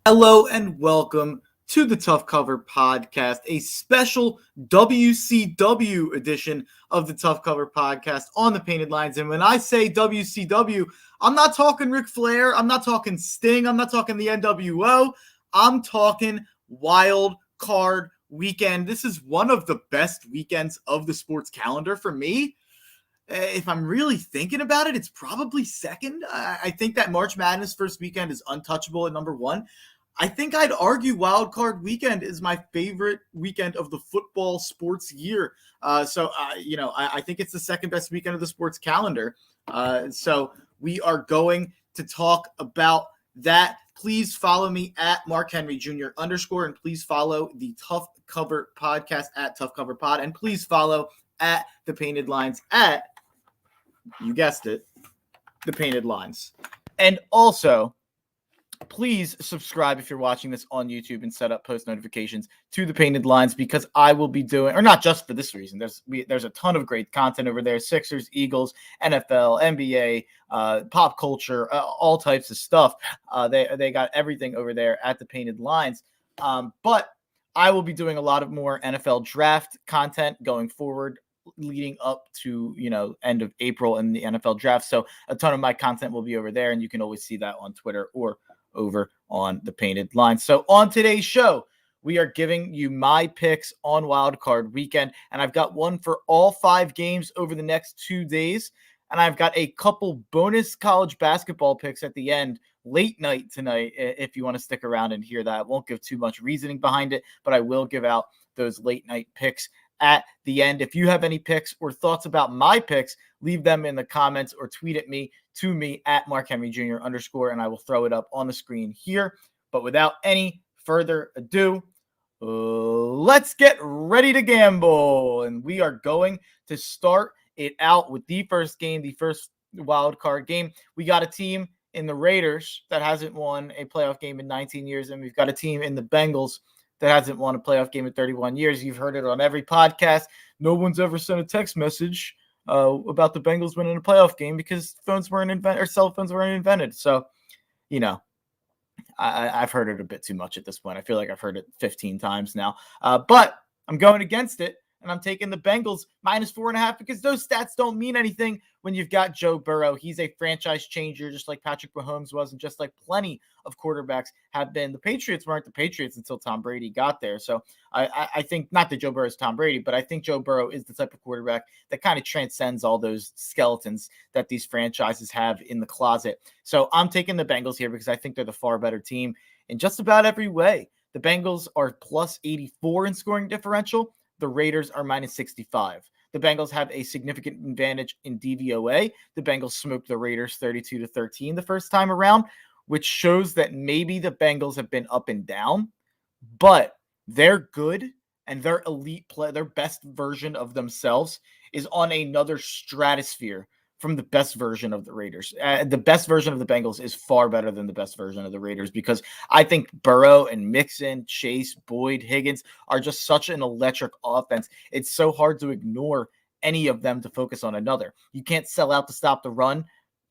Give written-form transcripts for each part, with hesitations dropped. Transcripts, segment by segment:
Hello and welcome to the Tough Cover Podcast, a special WCW edition of the Tough Cover Podcast on the Painted Lines. And when I say WCW, I'm not talking Ric Flair, I'm not talking Sting, I'm not talking the NWO, I'm talking Wild Card Weekend. This is one of the best weekends of the sports calendar for me. If I'm really thinking about it, it's probably second. I think that March Madness first weekend is untouchable at number one. I think I'd argue Wild Card Weekend is my favorite weekend of the football sports year. I think it's the second best weekend of the sports calendar. So we are going to talk about that. Please follow me at Mark Henry Jr. _ and please follow the Tough Cover Podcast at Tough Cover Pod, and please follow at the Painted Lines at, you guessed it, the Painted Lines. And also, please subscribe if you're watching this on YouTube and set up post notifications to the Painted Lines, because I will be doing, or not just for this reason, there's a ton of great content over there. Sixers, Eagles, NFL, NBA, pop culture, all types of stuff. They got everything over there at the Painted Lines. But I will be doing a lot of more NFL draft content going forward, leading up to, end of April and the NFL draft. So a ton of my content will be over there, and you can always see that on Twitter or over on the Painted Line. So on today's show, we are giving you my picks on Wild Card Weekend, and I've got one for all 5 games over the next 2 days, and I've got a couple bonus college basketball picks at the end, late night tonight, if you want to stick around and hear that. I won't give too much reasoning behind it, but I will give out those late night picks at the end. If you have any picks or thoughts about my picks, leave them in the comments or tweet at me at Mark Henry Jr. _ and I will throw it up on the screen here. But without any further ado, let's get ready to gamble. And we are going to start it out with the first game, the first wild card game. We got a team in the Raiders that hasn't won a playoff game in 19 years, and we've got a team in the Bengals that hasn't won a playoff game in 31 years. You've heard it on every podcast. No one's ever sent a text message about the Bengals winning a playoff game because phones weren't invented, or cell phones weren't invented. So, I've heard it a bit too much at this point. I feel like I've heard it 15 times now. But I'm going against it, and I'm taking the Bengals -4.5 because those stats don't mean anything when you've got Joe Burrow. He's a franchise changer, just like Patrick Mahomes was, and just like plenty of quarterbacks have been. The Patriots weren't the Patriots until Tom Brady got there. So I think, not that Joe Burrow is Tom Brady, but I think Joe Burrow is the type of quarterback that kind of transcends all those skeletons that these franchises have in the closet. So I'm taking the Bengals here because I think they're the far better team in just about every way. The Bengals are +84 in scoring differential. The Raiders are -65. The Bengals have a significant advantage in DVOA. The Bengals smoked the Raiders 32-13 the first time around, which shows that maybe the Bengals have been up and down, but they're good, and their elite play, their best version of themselves is on another stratosphere from the best version of the Raiders. The best version of the Bengals is far better than the best version of the Raiders, because I think Burrow and Mixon, Chase, Boyd, Higgins are just such an electric offense. It's so hard to ignore any of them to focus on another. You can't sell out to stop the run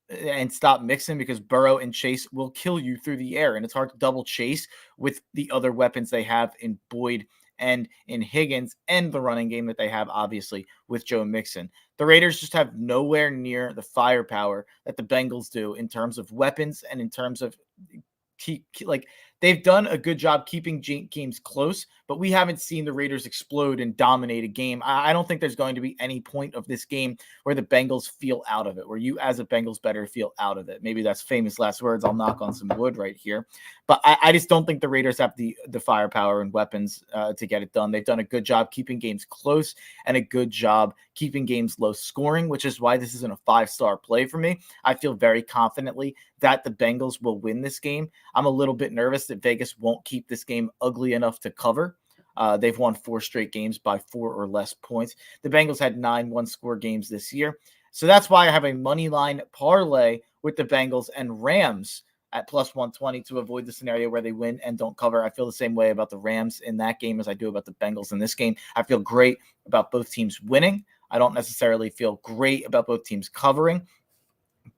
and stop Mixon, because Burrow and Chase will kill you through the air, and it's hard to double Chase with the other weapons they have in Boyd and in Higgins, and the running game that they have, obviously, with Joe Mixon. The Raiders just have nowhere near the firepower that the Bengals do in terms of weapons and in terms of they've done a good job keeping games close, but we haven't seen the Raiders explode and dominate a game. I don't think there's going to be any point of this game where the Bengals feel out of it, where you as a Bengals better feel out of it. Maybe that's famous last words. I'll knock on some wood right here. But I just don't think the Raiders have the firepower and weapons to get it done. They've done a good job keeping games close and a good job keeping games low scoring, which is why this isn't a 5-star play for me. I feel very confidently that the Bengals will win this game. I'm a little bit nervous that Vegas won't keep this game ugly enough to cover. They've won 4 straight games by 4 or less points. The Bengals had 9 one-score games this year. So that's why I have a money line parlay with the Bengals and Rams at +120 to avoid the scenario where they win and don't cover. I feel the same way about the Rams in that game as I do about the Bengals in this game. I feel great about both teams winning. I don't necessarily feel great about both teams covering,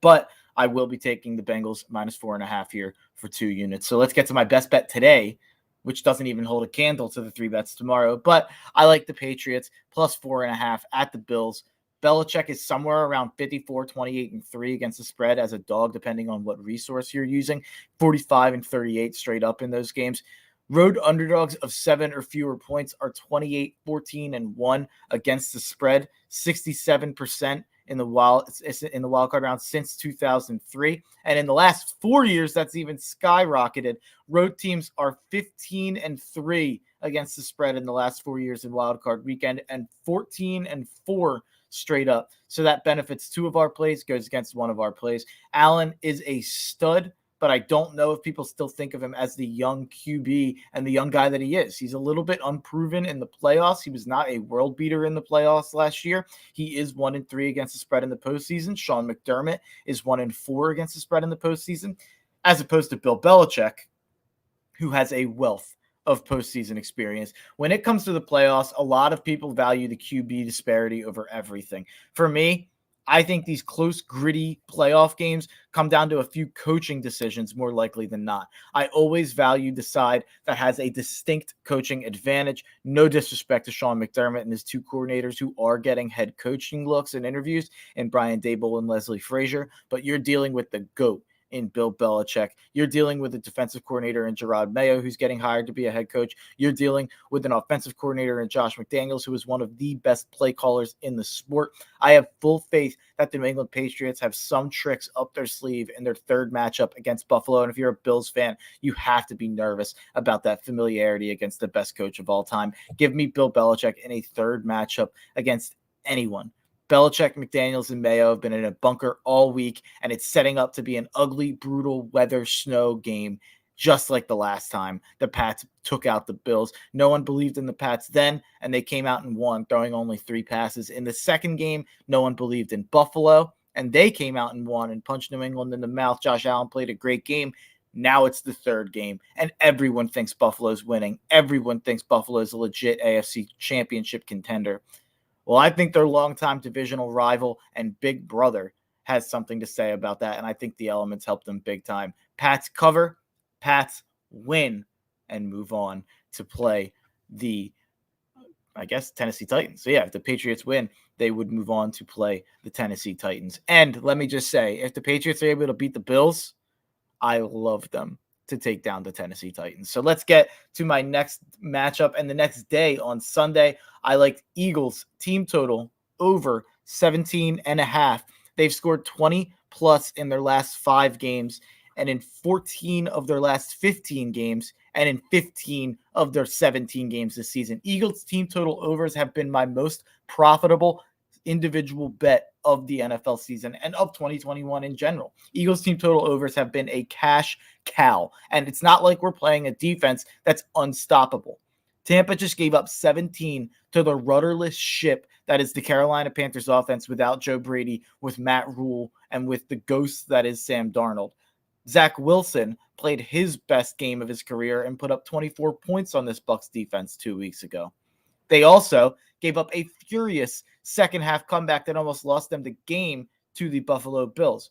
but I will be taking the Bengals -4.5 here for 2 units. So let's get to my best bet today, which doesn't even hold a candle to the 3 bets tomorrow. But I like the Patriots +4.5 at the Bills. Belichick is somewhere around 54, 28, and 3 against the spread as a dog, depending on what resource you're using. 45 and 38 straight up in those games. Road underdogs of 7 or fewer points are 28, 14, and 1 against the spread. 67% in the wild card round since 2003, and in the last 4 years, that's even skyrocketed. Road teams are 15 and 3 against the spread in the last 4 years in wild card weekend, and 14 and 4 straight up. So that benefits 2 of our plays, goes against 1 of our plays. Allen is a stud, but I don't know if people still think of him as the young QB and the young guy that he is. He's a little bit unproven in the playoffs. He was not a world beater in the playoffs last year. He is 1-3 against the spread in the postseason. Sean McDermott is 1-4 against the spread in the postseason, as opposed to Bill Belichick, who has a wealth of postseason experience. When it comes to the playoffs, a lot of people value the QB disparity over everything. For me, I think these close, gritty playoff games come down to a few coaching decisions more likely than not. I always value the side that has a distinct coaching advantage. No disrespect to Sean McDermott and his 2 coordinators who are getting head coaching looks and interviews, and Brian Daboll and Leslie Frazier, but you're dealing with the GOAT in Bill Belichick. You're dealing with a defensive coordinator in Jerod Mayo, who's getting hired to be a head coach. You're dealing with an offensive coordinator in Josh McDaniels, who is one of the best play callers in the sport. I have full faith that the New England Patriots have some tricks up their sleeve in their 3rd matchup against Buffalo. And if you're a Bills fan, you have to be nervous about that familiarity against the best coach of all time. Give me Bill Belichick in a 3rd matchup against anyone. Belichick, McDaniels, and Mayo have been in a bunker all week, and it's setting up to be an ugly, brutal weather snow game, just like the last time the Pats took out the Bills. No one believed in the Pats then, and they came out and won, throwing only 3 passes. In the second game, no one believed in Buffalo, and they came out and won and punched New England in the mouth. Josh Allen played a great game. Now it's the 3rd game, and everyone thinks Buffalo's winning. Everyone thinks Buffalo's a legit AFC championship contender. Well, I think their longtime divisional rival and big brother has something to say about that, and I think the elements help them big time. Pats cover, Pats win, and move on to play the, Tennessee Titans. So, yeah, if the Patriots win, they would move on to play the Tennessee Titans. And let me just say, if the Patriots are able to beat the Bills, I love them to take down the Tennessee Titans. So let's get to my next matchup. And the next day on Sunday, I like Eagles team total over 17.5. They've scored 20 plus in their last 5 games, and in 14 of their last 15 games, and in 15 of their 17 games this season. Eagles team total overs have been my most profitable individual bet of the NFL season and of 2021 in general. Eagles team total overs have been a cash cow, and it's not like we're playing a defense that's unstoppable. Tampa just gave up 17 to the rudderless ship that is the Carolina Panthers offense without Joe Brady, with Matt Rule, and with the ghost that is Sam Darnold. Zach Wilson played his best game of his career and put up 24 points on this Bucs defense 2 weeks ago. They also gave up a furious second half comeback that almost lost them the game to the Buffalo Bills.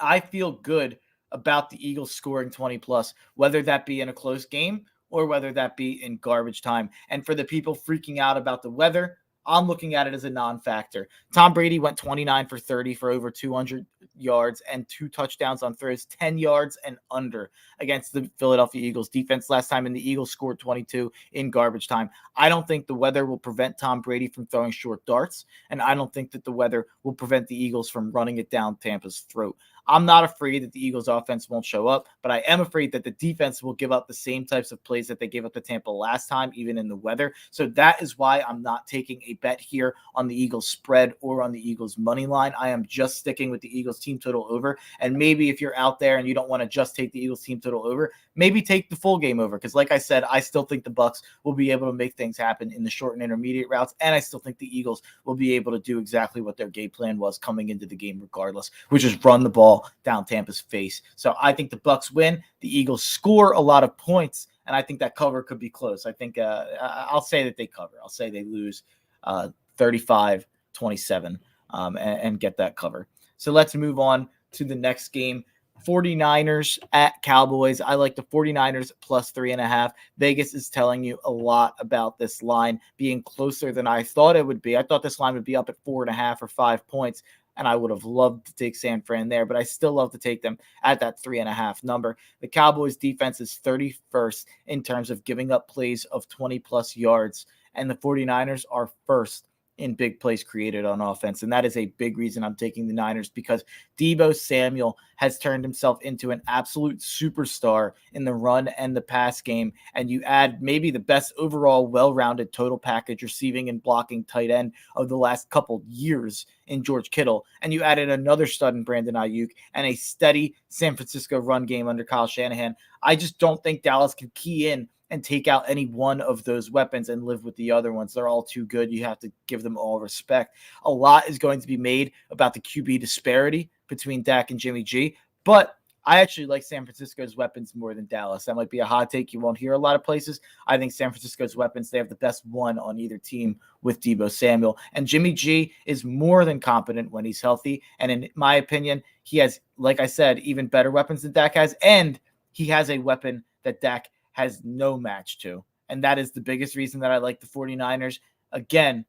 I feel good about the Eagles scoring 20 plus, whether that be in a close game or whether that be in garbage time. And for the people freaking out about the weather, I'm looking at it as a non-factor. Tom Brady went 29 for 30 for over 200 yards and 2 touchdowns on throws, 10 yards and under against the Philadelphia Eagles defense last time, and the Eagles scored 22 in garbage time. I don't think the weather will prevent Tom Brady from throwing short darts, and I don't think that the weather will prevent the Eagles from running it down Tampa's throat. I'm not afraid that the Eagles offense won't show up, but I am afraid that the defense will give up the same types of plays that they gave up to Tampa last time, even in the weather. So that is why I'm not taking a bet here on the Eagles spread or on the Eagles money line. I am just sticking with the Eagles team total over. And maybe if you're out there and you don't want to just take the Eagles team total over, maybe take the full game over. Because like I said, I still think the Bucs will be able to make things happen in the short and intermediate routes. And I still think the Eagles will be able to do exactly what their game plan was coming into the game regardless, which is run the ball down Tampa's face. So I think the Bucs win. The Eagles score a lot of points, and I think that cover could be close. I think I'll say that they cover. I'll say they lose 35-27 and get that cover. So let's move on to the next game. 49ers at Cowboys. I like the 49ers plus 3.5. Vegas is telling you a lot about this line being closer than I thought it would be. I thought this line would be up at 4.5 or 5 points, and I would have loved to take San Fran there, but I still love to take them at that 3.5 number. The Cowboys defense is 31st in terms of giving up plays of 20 plus yards, and the 49ers are first in big plays created on offense. And that is a big reason I'm taking the Niners, because Deebo Samuel has turned himself into an absolute superstar in the run and the pass game. And you add maybe the best overall well-rounded total package receiving and blocking tight end of the last couple years in George Kittle. And you added another stud in Brandon Ayuk and a steady San Francisco run game under Kyle Shanahan. I just don't think Dallas can key in and take out any one of those weapons and live with the other ones. They're all too good. You have to give them all respect. A lot is going to be made about the QB disparity between Dak and Jimmy G, but I actually like San Francisco's weapons more than Dallas. That might be a hot take you won't hear a lot of places. I think San Francisco's weapons, they have the best one on either team with Deebo Samuel. And Jimmy G is more than competent when he's healthy. And in my opinion, he has, like I said, even better weapons than Dak has. And he has a weapon that Dak has no match to. And that is the biggest reason that I like the 49ers. Again,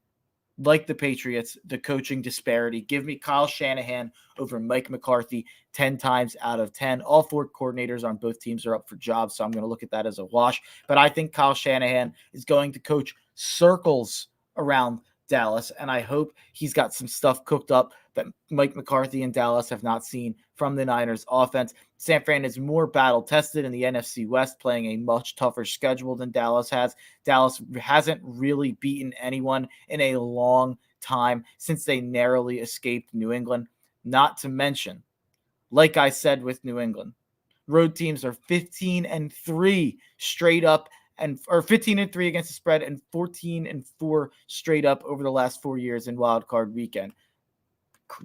like the Patriots, the coaching disparity. Give me Kyle Shanahan over Mike McCarthy 10 times out of 10. All four coordinators on both teams are up for jobs, so I'm going to look at that as a wash. But I think Kyle Shanahan is going to coach circles around Dallas, and I hope he's got some stuff cooked up that Mike McCarthy and Dallas have not seen from the Niners offense. San Fran is more battle-tested in the NFC West, playing a much tougher schedule than Dallas has. Dallas hasn't really beaten anyone in a long time since they narrowly escaped New England. Not to mention, like I said with New England, road teams are 15-3 straight up, or 15-3 against the spread, and 14-4 straight up over the last 4 years in Wild Card Weekend.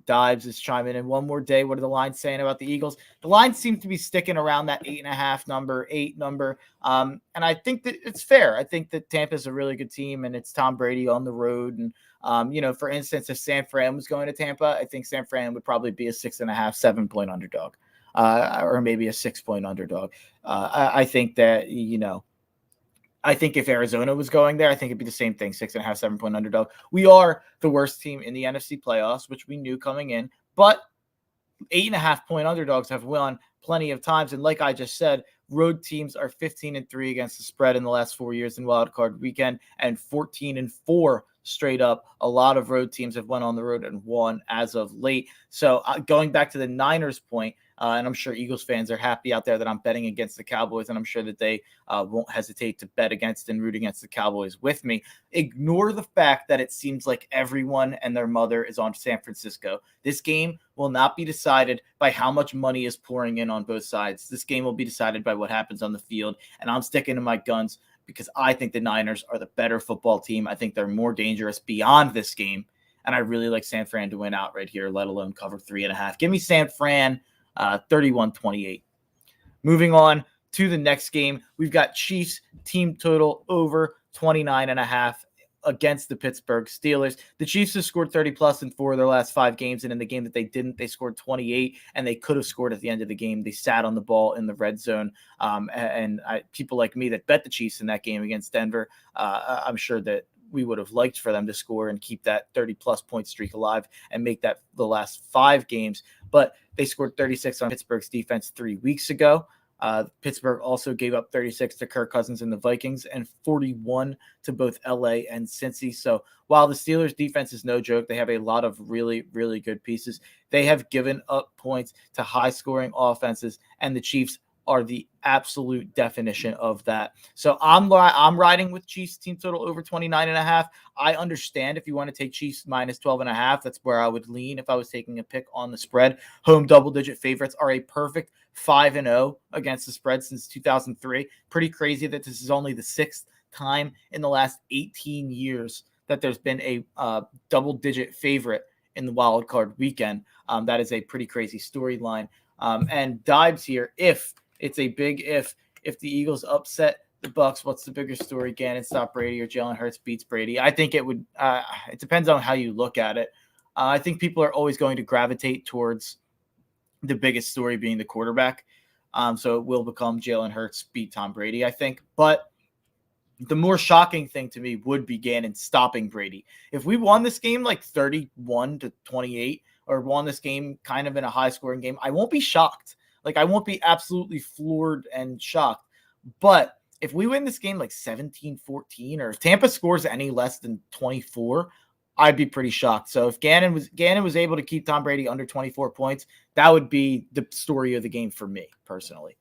Dives is chiming in one more day. What are the lines saying about the Eagles? The lines seem to be sticking around that 8.5 number, 8 number. And I think that it's fair. I think that Tampa's a really good team, and it's Tom Brady on the road. And, for instance, if San Fran was going to Tampa, I think San Fran would probably be a 6.5, 7-point underdog, or maybe a 6-point underdog. I think that, I think if Arizona was going there, I think it'd be the same thing, 6.5, 7-point underdog. We are the worst team in the NFC playoffs, which we knew coming in, but 8.5-point underdogs have won plenty of times. And like I just said, road teams are 15-3 against the spread in the last 4 years in Wild Card Weekend, and 14-4 straight up. A lot of road teams have went on the road and won as of late. So going back to the Niners point, and I'm sure Eagles fans are happy out there that I'm betting against the Cowboys, and I'm sure that they won't hesitate to bet against and root against the Cowboys with me. Ignore the fact that it seems like everyone and their mother is on San Francisco. This game will not be decided by how much money is pouring in on both sides. This game will be decided by what happens on the field, and I'm sticking to my guns because I think the Niners are the better football team. I think they're more dangerous beyond this game, and I really like San Fran to win out right here, let alone cover 3.5. Give me San Fran 31-28. Moving on to the next game, we've got Chiefs team total over 29.5 against the Pittsburgh Steelers. The Chiefs have scored 30 plus in 4 of their last 5 games, and in the game that they didn't, they scored 28, and they could have scored at the end of the game. They sat on the ball in the red zone, people like me that bet the Chiefs in that game against Denver, I'm sure that we would have liked for them to score and keep that 30-plus point streak alive and make that the last 5 games. But they scored 36 on Pittsburgh's defense 3 weeks ago. Pittsburgh also gave up 36 to Kirk Cousins and the Vikings and 41 to both LA and Cincy. So while the Steelers defense is no joke, they have a lot of really, really good pieces. They have given up points to high-scoring offenses, and the Chiefs are the absolute definition of that. So I'm riding with Chiefs team total over 29.5. I understand if you want to take Chiefs minus 12.5, that's where I would lean if I was taking a pick on the spread. Home double-digit favorites are a perfect 5-0 against the spread since 2003. Pretty crazy that this is only the 6th time in the last 18 years that there's been a double-digit favorite in the wild card weekend. That is a pretty crazy storyline. And Dibes here, if the Eagles upset the Bucs, what's the bigger story? Gannon stop Brady or Jalen Hurts beats Brady? I think it would. It depends on how you look at it. I think people are always going to gravitate towards the biggest story being the quarterback. So it will become Jalen Hurts beat Tom Brady, I think. But the more shocking thing to me would be Gannon stopping Brady. If we won this game like 31-28 or won this game kind of in a high scoring game, I won't be shocked. Like, I won't be absolutely floored and shocked. But if we win this game like 17-14, or if Tampa scores any less than 24, I'd be pretty shocked. So if Gannon was able to keep Tom Brady under 24 points, that would be the story of the game for me personally.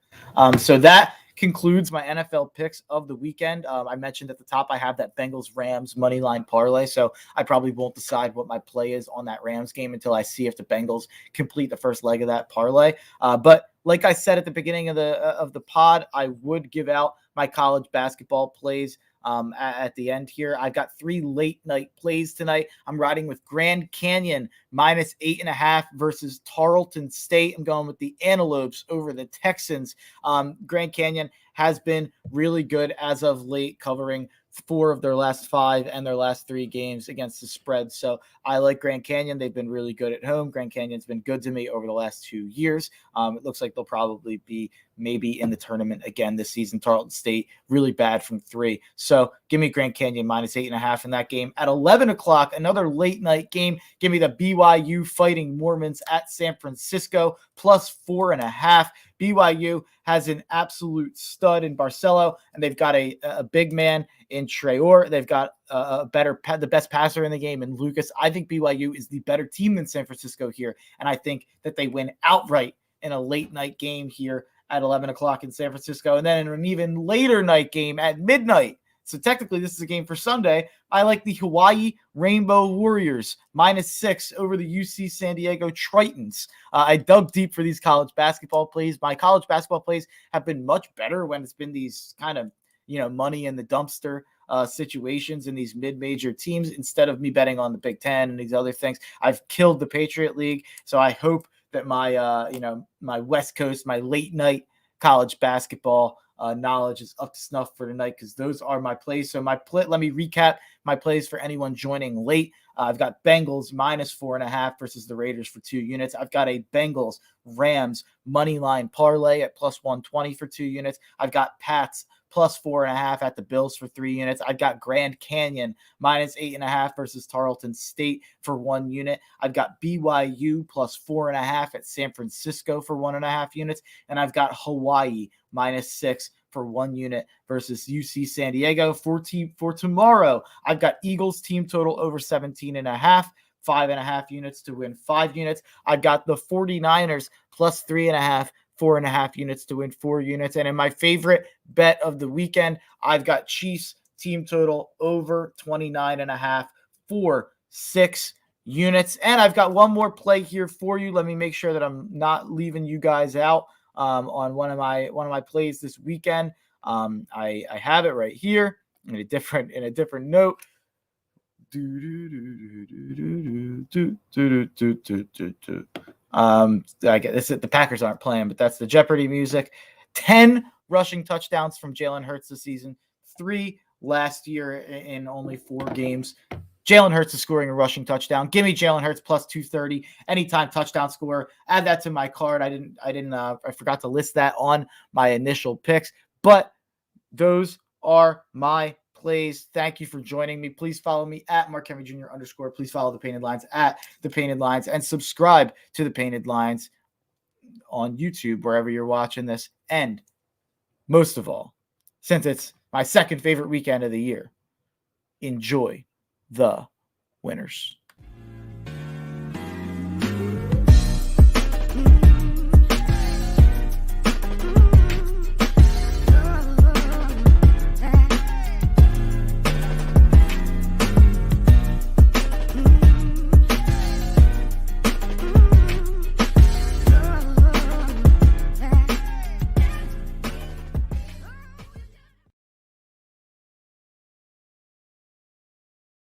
So that concludes my NFL picks of the weekend. I mentioned at the top I have that Bengals-Rams money line parlay, so I probably won't decide what my play is on that Rams game until I see if the Bengals complete the first leg of that parlay. But like I said at the beginning of the pod, I would give out my college basketball plays at the end here. I've got 3 late night plays tonight. I'm riding with Grand Canyon -8.5 versus Tarleton State. I'm going with the Antelopes over the Texans. Grand Canyon has been really good as of late, covering 4 of their last 5 and their last 3 games against the spread. So I like Grand Canyon. They've been really good at home. Grand Canyon's been good to me over the last 2 years. It looks like they'll probably be maybe in the tournament again this season. Tarleton State, really bad from 3. So give me Grand Canyon -8.5 in that game. At 11 o'clock, another late night game. Give me the BYU Fighting Mormons at San Francisco +4.5. BYU has an absolute stud in Barcelo, and they've got a big man in Traore. They've got the best passer in the game in Lucas. I think BYU is the better team than San Francisco here, and I think that they win outright in a late night game here at 11 o'clock in San Francisco, and then in an even later night game at midnight. So technically, this is a game for Sunday. I like the Hawaii Rainbow Warriors -6 over the UC San Diego Tritons. I dug deep for these college basketball plays. My college basketball plays have been much better when it's been these kind of, money in the dumpster situations in these mid-major teams instead of me betting on the Big Ten and these other things. I've killed the Patriot League, so I hope that my, my West Coast, my late night college basketball knowledge is up to snuff for tonight, because those are my plays. So let me recap my plays for anyone joining late. I've got Bengals -4.5 versus the Raiders for 2 units. I've got a Bengals Rams money line parlay at +120 for 2 units. I've got Pats +4.5 at the Bills for 3 units. I've got Grand Canyon -8.5 versus Tarleton State for 1 unit. I've got BYU +4.5 at San Francisco for 1.5 units. And I've got Hawaii -6 for 1 unit versus UC San Diego. For tomorrow, I've got Eagles team total over 17.5. 5.5 units to win 5 units. I've got the 49ers +3.5. 4.5 units to win 4 units. And in my favorite bet of the weekend, I've got Chiefs team total over 29.5 for 6 units. And I've got one more play here for you. Let me make sure that I'm not leaving you guys out on one of my plays this weekend. I have it right here in a different note. I guess the Packers aren't playing, but that's the Jeopardy music. 10 rushing touchdowns from Jalen Hurts this season, 3 last year in only 4 games. Jalen Hurts is scoring a rushing touchdown. Give me Jalen Hurts +230 anytime touchdown scorer. Add that to my card. I forgot to list that on my initial picks, but those are my plays. Thank you for joining me. Please follow me at Mark Henry Jr. _. Please follow the Painted Lines at the Painted Lines, and subscribe to the Painted Lines on YouTube, wherever you're watching this. And most of all, since it's my second favorite weekend of the year, enjoy the winners.